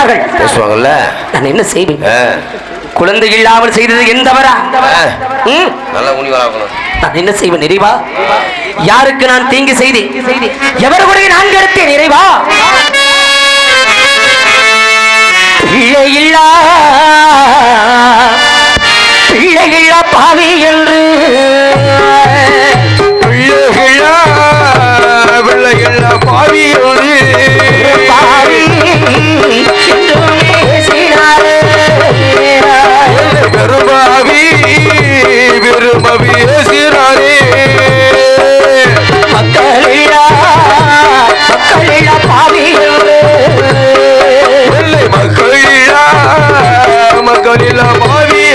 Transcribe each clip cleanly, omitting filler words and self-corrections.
பேசினார்கள். பேசுவாங்கல்ல, நான் என்ன செய்வேன்? குழந்தை இல்லாமல் செய்தது எந்தவரா? நல்லா உணிவராகணும். நான் என்ன செய்வேன் இறைவா? யாருக்கு நான் தீங்கு செய்தேன்? எவருடைய நான் கருத்தேன் இறைவா? பிள்ளையில்லா பாவி என்று பிள்ளையில்லா பாவி பெருமாவி விரும்பவி ஏசினாரே. மக்களில்லா பாவி என்று மக்களில்லா பாவி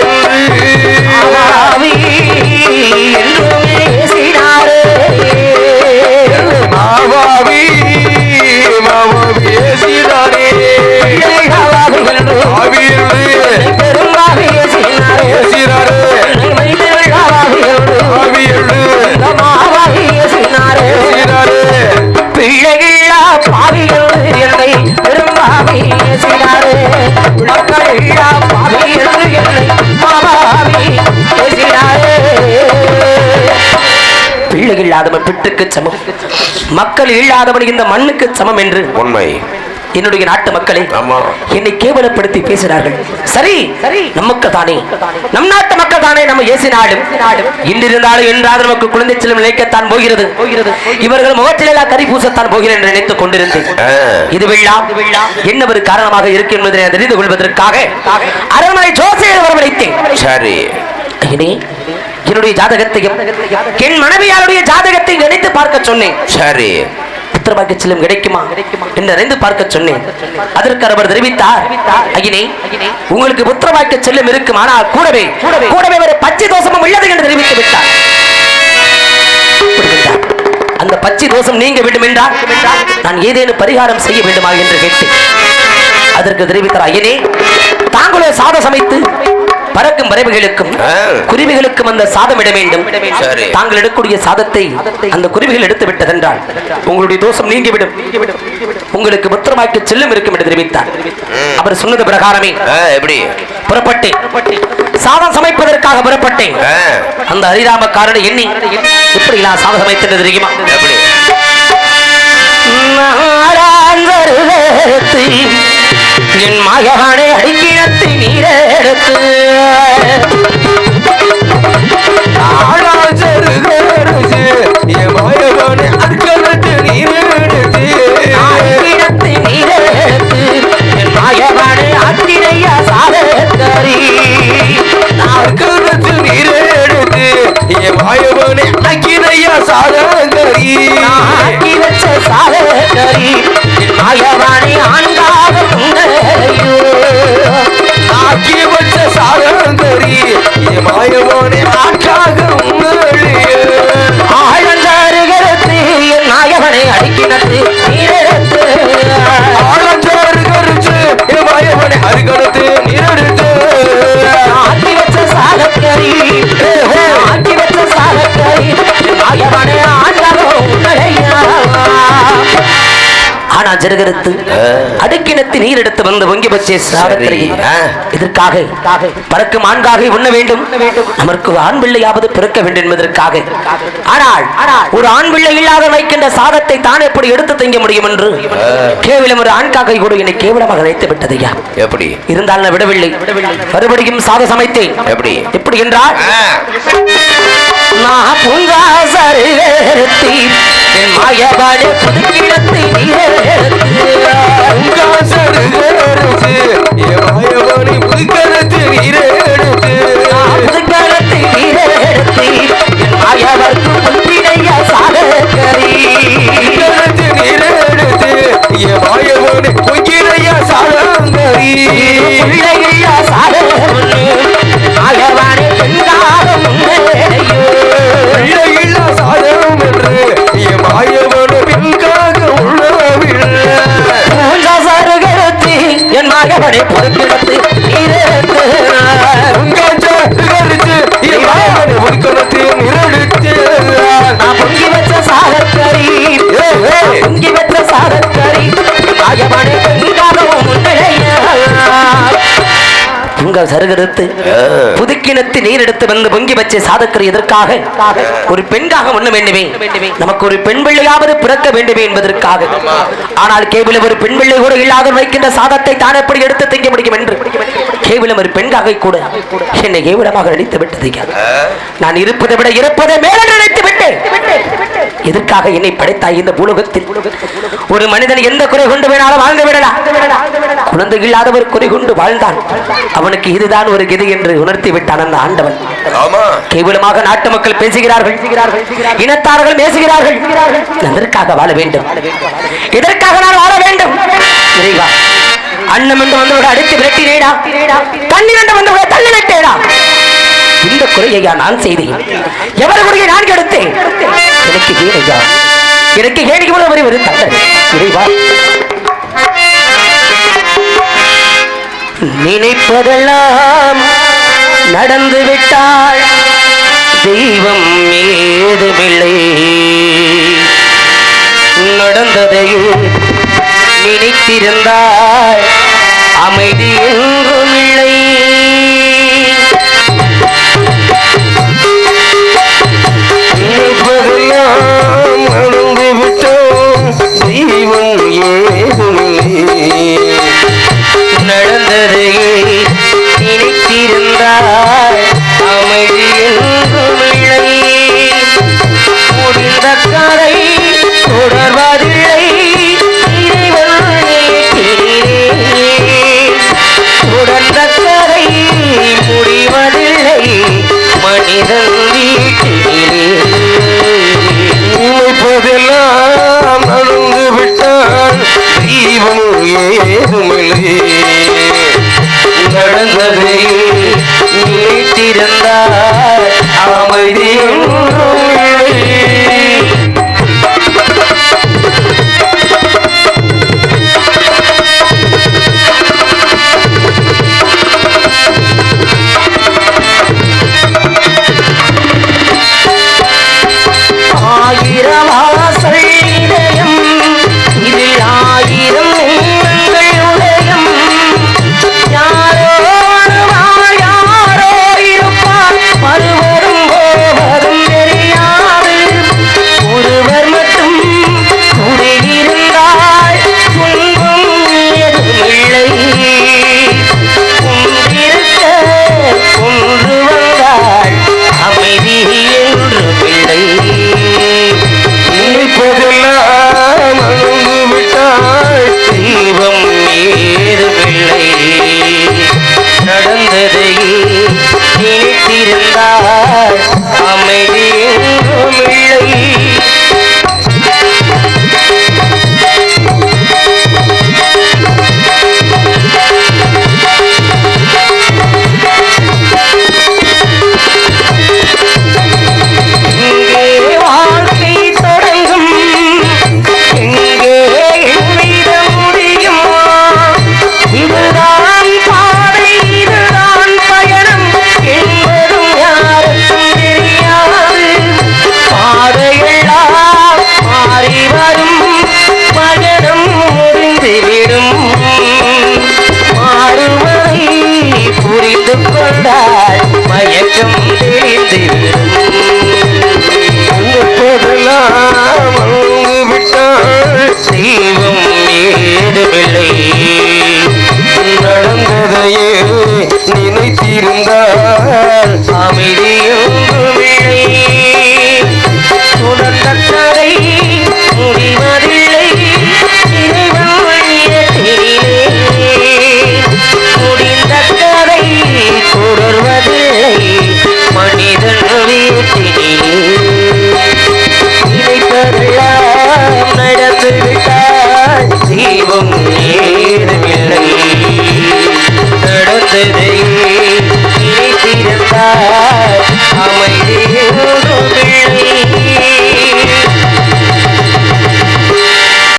மாவாவி மாவாவி ஏசினாரே. பிள்ளைகளா பாவிகள் என்னை பெரும்பாவி பேசினாரே. மக்களில்லா பாவி என்று என்னை மாவாவி பேசினாரே. பிள்ளை இல்லாதவன் பிட்டுக்கு சமம், மக்கள் இல்லாதவன் இந்த மண்ணுக்கு சமம் என்று உண்மை. என்னுடைய நாட்டு மக்களை என்னை கேவலப்படுத்தி பேசினார்கள். சரி, நமக்கு தானே, நம் நாட்டு மக்கள் தானே நம்ம ஏசினாலும் இன்றிருந்தாலும் என்றாலும் நமக்கு குழந்தை செல்லும் நிலைக்கத்தான் போகிறது. இவர்கள் முகத்திலெல்லாம் கறி பூசத்தான் போகிறேன் என்று நினைத்துக் கொண்டிருந்தேன். இது என்ன ஒரு காரணமாக இருக்கு என்பதை தெரிந்து கொள்வதற்காக அரண்மனை ஜோசியர் வரவழைத்தேன். சரி, என்னுடைய ஜாதகத்தையும் என் மனைவியாருடைய ஜாதகத்தை நினைத்து பார்க்க சொன்னேன். சரி, புத்திரபாக்கிய செல்லும் கிடைக்குமா என்று அறிந்து பார்க்க சொன்னேன். அதற்கு அவர் தெரிவித்தார், ஐயனே உங்களுக்கு புத்திரபாக்கிய செல்லும் இருக்கும், ஆனால் கூடவே ஒரு பச்சை தோஷமும் உள்ளது என்று தெரிவித்து விட்டார். அந்த பச்சை தோஷம் நீங்க வேண்டும் என்றால் நான் ஏதேனும் பரிகாரம் செய்ய வேண்டுமா என்று கேட்டேன். அதற்கு தெரிவித்தார், ஐயனே தாங்களே சாதம் சமைத்து பறக்கும் பறவைகளுக்கும் குருவிகளுக்கும் அந்த சாதம் இட வேண்டும். தாங்கள் எடுக்கக்கூடிய சாதத்தை அந்த குருவிகள் எடுத்து விட்டதென்றால் உங்களுடைய தோஷம் நீங்கிவிடும், உங்களுக்கு புத்திரமாக்கி செல்லும் இருக்கும் என்று தெரிவித்தார். அவர் சொன்னது பிரகாரமே புறப்பட்டேன். சாதம் சமைப்பதற்காக புறப்பட்டேன். அந்த ஹரிராமக்காரனை எண்ணி எப்படி நான் சாதம் சமைத்தது தெரியுமா? என் மகனை அடிக்கிடத்தை நீரெடுத்து என் மகனை அக்கிரையா சாதரி நீரெடுத்து என் மாயவனை அக்கிரையா சாதரி ஆக்கி வச்ச சாதரி மாயவாணி ஆண்டாக ஆக்கி வச்ச சாதரி மாயவனை ஆக்காக ஆழந்தாருகிறது என் நாயவனை அடிக்கினத்து நீரெடுத்து ஆழந்தாரு கருச்சு என் மாயவனை அருகடுத்து நீரெடுத்து ஆக்கி வச்ச சாதக்கரி மாயவனை ஆண்டாக ஆனா ஜருகருத்து அடுக்கினத்து நீர் எடுத்து வந்து பொங்கி வச்சே சாதத்திரை இதற்காக பறக்கும் ஆண்காக உண்ண வேண்டும், நமக்கு ஆண் பிள்ளையாவது பிறக்க வேண்டும் என்பதற்காக. ஆனால் ஒரு ஆண் பிள்ளை இல்லாத வைக்கின்ற சாதத்தை தான் எப்படி எடுத்து தங்க முடியும் என்று கேவலம் ஒரு ஆண்காக கூட என்னை கேவலமாக நினைத்து விட்டதையா. எப்படி இருந்தால் நான் விடவில்லை, மறுபடியும் சாதம் சமைத்தேன். எப்படி என்றால் நான் பூங்காசருத்தி என் மாயவாடு புதுக்கிடத்தை புதுக்கரத்தை நீரெடுத்து என் மாயவர்க்கு புத்திரைய சாதகரி நீரெடுத்து என் மாயவனை பொங்கிரைய சாதகரி பிள்ளையா சாதகரி மாயவானை பெண்ணாக முன்னேறையோ பிள்ளையில்லா சாதகம் என்று என் மாயவனை பெண்காக உள்ளவில்லை. என் மாயவனை பொறுக்கிடத்து நீரெடுத்து நான் பொங்கி வச்ச சாதக்கரி பொங்கி வச்ச சாதக்கரி மாயவனை பெண்காகவும் முன்னிலையா பொங்க சருகெடுத்து புதுக்கிணத்து நீர் எடுத்து வந்து பொங்கி வச்சு சாதக்கிற எதற்காக? ஒரு பெண்காக ஒண்ணு வேண்டுமே, நமக்கு ஒரு பெண் பிள்ளையாவது பிறக்க வேண்டுமே என்பதற்காக. ஆனால் கேவலம் ஒரு பெண் பிள்ளை கூட இல்லாத வைக்கின்ற சாதத்தை தான் எப்படி எடுத்து திங்க முடியும் என்று கேவலம் ஒரு பெண்காக கூட என்னை கேவலமாக நினைத்து விட்டது. நான் இருப்பதை விட இருப்பதை மேல நினைத்து விட்டேன். எதற்காக என்னை படைத்தாய் இந்த பூலோகத்தில்? ஒரு மனிதன் எந்த குறை கொண்டு வேணாலும் வாழ்ந்து விடலாம். குழந்தை இல்லாதவர் குறை கொண்டு வாழ்ந்தான், அவனுக்கு இதுதான் ஒரு கதி என்று உணர்த்தி விட்டான் அந்த ஆண்டவன். கேவலமாக நாட்டு மக்கள் பேசுகிறார்கள், இனத்தார்கள் பேசுகிறார்கள். எதற்காக வாழ வேண்டும்? எதற்காக நான் வாழ வேண்டும்? இறைவா, அன்னம் என்று வந்தவர்கள் அடித்து விரட்டினேடா, தண்ணீர் என்று வந்தவர்களை தள்ளி விட்டேடா. இந்த குறையா நான் செய்தேன்? எவர் குறையை நான் கெடுத்தேன்? எனக்கு ஏனையா, எனக்கு ஏனைக்கு போல வருவது தண்டனை. இறைவா, நினைப்பதெல்லாம் நடந்து விட்டால் தெய்வம் ஏதுமில்லை. நடந்ததையே நினைத்திருந்தால் அமைதி என்று